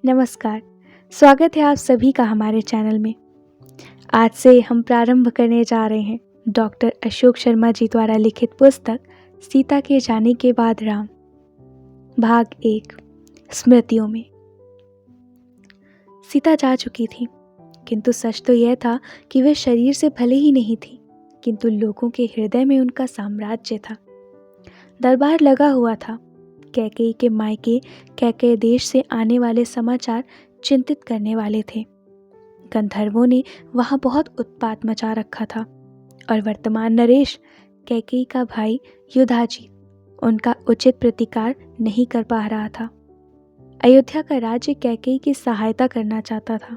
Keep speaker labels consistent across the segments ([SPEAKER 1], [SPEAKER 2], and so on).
[SPEAKER 1] नमस्कार। स्वागत है आप सभी का हमारे चैनल में। आज से हम प्रारंभ करने जा रहे हैं डॉक्टर अशोक शर्मा जी द्वारा लिखित पुस्तक सीता के जाने के बाद राम, भाग 1, स्मृतियों में। सीता जा चुकी थी, किंतु सच तो यह था कि वे शरीर से भले ही नहीं थी, किंतु लोगों के हृदय में उनका साम्राज्य था। दरबार लगा हुआ था। कैकेयी के मायके कैकेय देश से आने वाले समाचार चिंतित करने वाले थे। गंधर्वों ने वहां बहुत उत्पात मचा रखा था और वर्तमान नरेश, कैकेयी का भाई युधाजीत, उनका उचित प्रतिकार नहीं कर पा रहा था। अयोध्या का राज्य कैकेयी की सहायता करना चाहता था,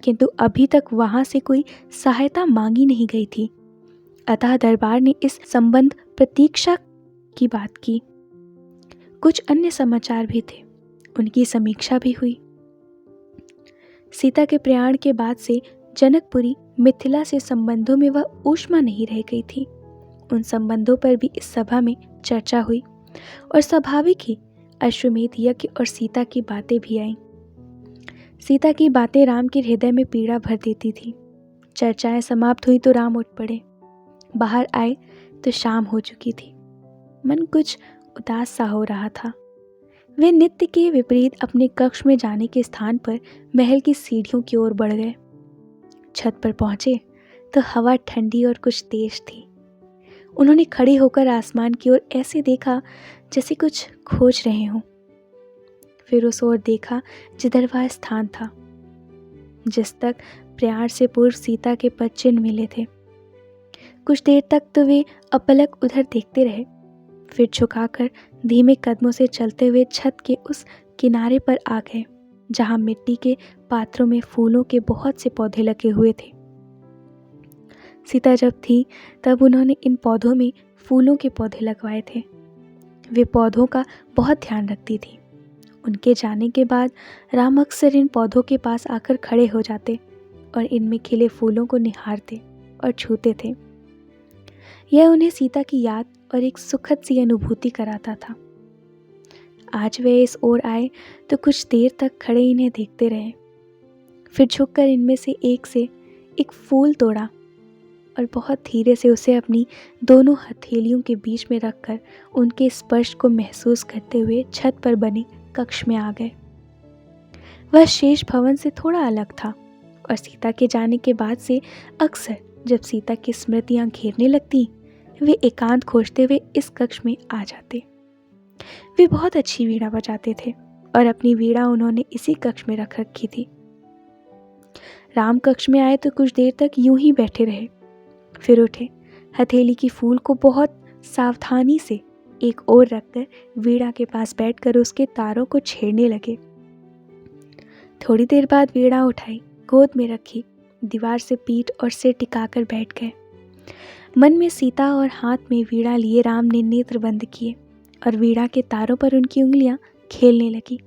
[SPEAKER 1] किंतु अभी तक वहां से कोई सहायता मांगी नहीं गई थी। अतः दरबार ने इस संबंध प्रतीक्षा की बात की। कुछ अन्य समाचार भी थे, उनकी समीक्षा भी हुई। सीता के प्रयाण के बाद से जनकपुरी मिथिला से संबंधों में वह ऊष्मा नहीं रह गई थी। उन संबंधों पर भी इस सभा में चर्चा हुई और स्वाभाविक ही अश्वमेध यज्ञ और सीता की बातें भी आईं। सीता की बातें राम के हृदय में पीड़ा भर देती थी। चर्चाएं समाप्त हुई तो राम उठ पड़े। बाहर आए तो शाम हो चुकी थी। मन कुछ उदास सा हो रहा था। वे नित्य के विपरीत अपने कक्ष में जाने के स्थान पर महल की सीढ़ियों की ओर बढ़ गए। छत पर पहुंचे तो हवा ठंडी और कुछ तेज थी। उन्होंने खड़े होकर आसमान की ओर ऐसे देखा जैसे कुछ खोज रहे हों। फिर उस ओर देखा जिधर वह स्थान था जिस तक प्रयाण से पूर्व सीता के पद चिन्ह मिले थे। कुछ देर तक तो वे अपलक उधर देखते रहे, फिर झुकाकर धीमे कदमों से चलते हुए छत के उस किनारे पर आ गए जहां मिट्टी के पात्रों में फूलों के बहुत से पौधे लगे हुए थे। सीता जब थी तब उन्होंने इन पौधों में फूलों के पौधे लगवाए थे। वे पौधों का बहुत ध्यान रखती थी। उनके जाने के बाद राम अक्सर इन पौधों के पास आकर खड़े हो जाते और इनमें खिले फूलों को निहारते और छूते थे। यह उन्हें सीता की याद और एक सुखद सी अनुभूति कराता था। आज वे इस ओर आए तो कुछ देर तक खड़े इन्हें देखते रहे, फिर झुककर इनमें से एक फूल तोड़ा और बहुत धीरे से उसे अपनी दोनों हथेलियों के बीच में रखकर उनके स्पर्श को महसूस करते हुए छत पर बने कक्ष में आ गए। वह शेष भवन से थोड़ा अलग था और सीता के जाने के बाद से अक्सर जब सीता की स्मृतियां घेरने लगती, वे एकांत खोजते हुए इस कक्ष में आ जाते। वे बहुत अच्छी वीणा बजाते थे और अपनी वीणा उन्होंने इसी कक्ष में रख रखी थी। राम कक्ष में आए तो कुछ देर तक यूं ही बैठे रहे, फिर उठे, हथेली की फूल को बहुत सावधानी से एक ओर रखकर वीणा के पास बैठकर उसके तारों को छेड़ने लगे। थोड़ी देर बाद वीणा उठाई, गोद में रखी, दीवार से पीठ और सिर टिकाकर बैठ गए। मन में सीता और हाथ में वीणा लिए राम ने नेत्र बंद किए और वीणा के तारों पर उनकी उंगलियां खेलने लगी।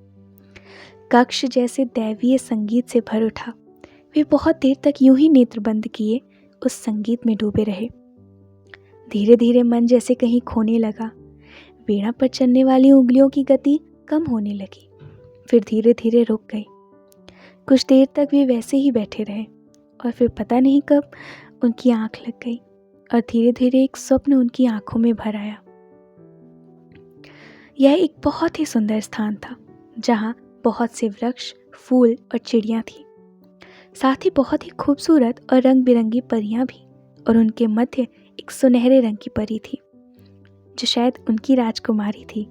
[SPEAKER 1] कक्ष जैसे दैवीय संगीत से भर उठा। वे बहुत देर तक यूं ही नेत्र बंद किए उस संगीत में डूबे रहे। धीरे धीरे मन जैसे कहीं खोने लगा। वीणा पर चलने वाली उंगलियों की गति कम होने लगी, फिर धीरे धीरे रुक गई। कुछ देर तक वे वैसे ही बैठे रहे और फिर पता नहीं कब उनकी आंख लग गई और धीरे धीरे एक स्वप्न उनकी आंखों में भर आया। यह एक बहुत ही सुंदर स्थान था जहां बहुत से वृक्ष, फूल और चिड़ियां थी, साथ ही बहुत ही खूबसूरत और रंग बिरंगी परियां भी, और उनके मध्य एक सुनहरे रंग की परी थी जो शायद उनकी राजकुमारी थी।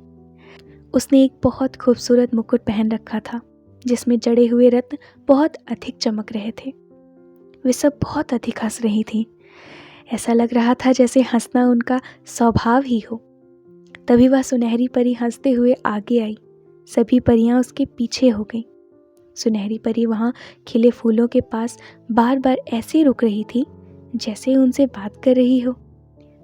[SPEAKER 1] उसने एक बहुत खूबसूरत मुकुट पहन रखा था जिसमें जड़े हुए रत्न बहुत अधिक चमक रहे थे। वे सब बहुत अधिक हंस रही थीं। ऐसा लग रहा था जैसे हंसना उनका स्वभाव ही हो। तभी वह सुनहरी परी हंसते हुए आगे आई। सभी परियां उसके पीछे हो गईं। सुनहरी परी वहां खिले फूलों के पास बार बार ऐसे रुक रही थी जैसे उनसे बात कर रही हो।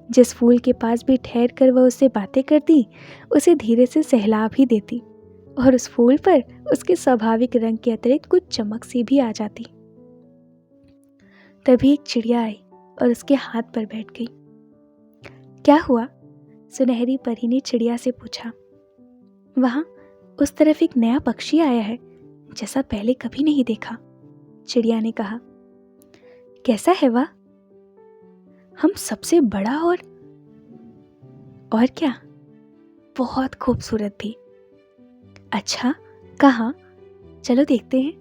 [SPEAKER 1] जिस फूल के पास भी ठहर कर वह उससे बातें करती, उसे धीरे से सहला भी देती और उस फूल पर उसके स्वाभाविक रंग के अतिरिक्त कुछ चमक सी भी आ जाती। तभी एक चिड़िया आई और उसके हाथ पर बैठ गई। क्या हुआ? सुनहरी परी ने चिड़िया से पूछा। वहां उस तरफ एक नया पक्षी आया है जैसा पहले कभी नहीं देखा, चिड़िया ने कहा। कैसा है वह? हम सबसे बड़ा और क्या, बहुत खूबसूरत भी। अच्छा, कहाँ? चलो देखते हैं,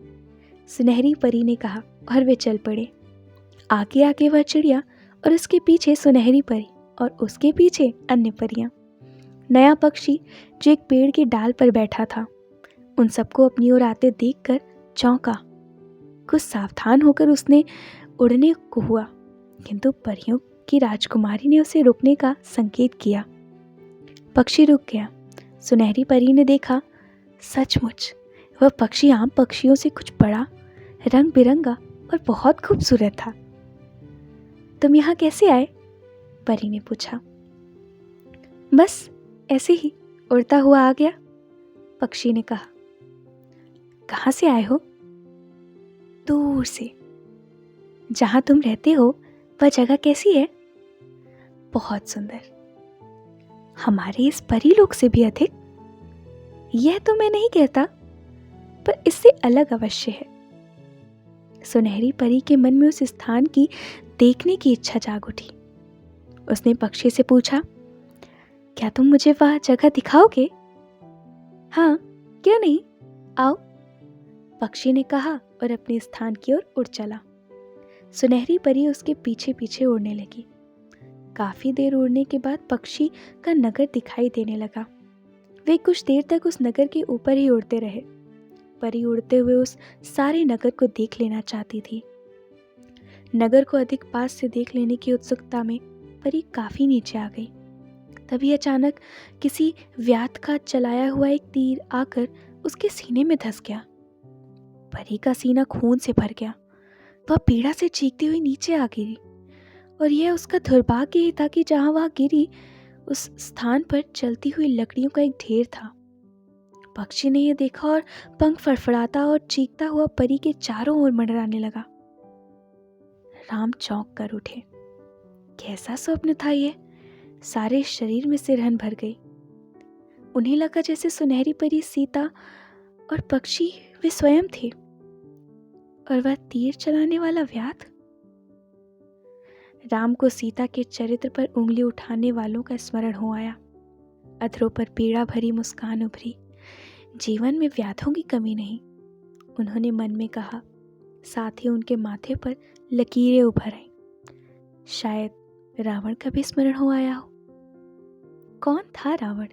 [SPEAKER 1] सुनहरी परी ने कहा और वे चल पड़े। आगे आगे वह चिड़िया और उसके पीछे सुनहरी परी और उसके पीछे अन्य परियां। नया पक्षी जो एक पेड़ की डाल पर बैठा था उन सबको अपनी ओर आते देखकर चौंका। कुछ सावधान होकर उसने उड़ने को हुआ, किंतु परियों की राजकुमारी ने उसे रुकने का संकेत किया। पक्षी रुक गया। सुनहरी परी ने देखा, सचमुच वह पक्षी आम पक्षियों से कुछ बड़ा, रंग बिरंगा और बहुत खूबसूरत था। तुम यहाँ कैसे आए? परी ने पूछा। बस ऐसे ही उड़ता हुआ आ गया, पक्षी ने कहा। कहाँ से आए हो? दूर से। जहाँ तुम रहते हो वह जगह कैसी है? बहुत सुंदर, हमारे इस परीलोक से भी अधिक। यह तो मैं नहीं कहता, पर इससे अलग अवश्य है। सुनहरी परी के मन में उस स्थान की देखने की इच्छा जाग उठी। उसने पक्षी से पूछा, क्या तुम मुझे वह जगह दिखाओगे? हाँ, क्यों नहीं, आओ, पक्षी ने कहा और अपने स्थान की ओर उड़ चला। सुनहरी परी उसके पीछे पीछे उड़ने लगी। काफी देर उड़ने के बाद पक्षी का नगर दिखाई देने लगा। वे कुछ देर तक उस नगर के ऊपर ही उड़ते रहे। परी उड़ते हुए उस सारे नगर को देख लेना चाहती थी। नगर को अधिक पास से देख लेने की उत्सुकता में परी काफी नीचे आ गई। तभी अचानक किसी व्याध का चलाया हुआ एक तीर आकर उसके सीने में धंस गया। परी का सीना खून से भर गया। वह पीड़ा से चीखती हुई नीचे आ गिरी और यह उसका दुर्भाग्य ही था कि जहां वह गिरी उस स्थान पर जलती हुई लकड़ियों का एक ढेर था। पक्षी ने यह देखा और पंख फड़फड़ाता और चीखता हुआ परी के चारों ओर मंडराने लगा। राम चौंक कर उठे। कैसा स्वप्न था ये? सारे शरीर में सिरहन भर गई। उन्हें लगा जैसे सुनहरी परी सीता और पक्षी वे स्वयं थे और वह तीर चलाने वाला व्याध। राम को सीता के चरित्र पर उंगली उठाने वालों का स्मरण हो आया। अधरों पर पीड़ा भरी मुस्कान उभरी। जीवन में व्याधों की कमी नहीं, उन्होंने मन में कहा। साथ ही उनके माथे पर लकीरें उभर आईं। शायद रावण का भी स्मरण हो आया हो। कौन था रावण?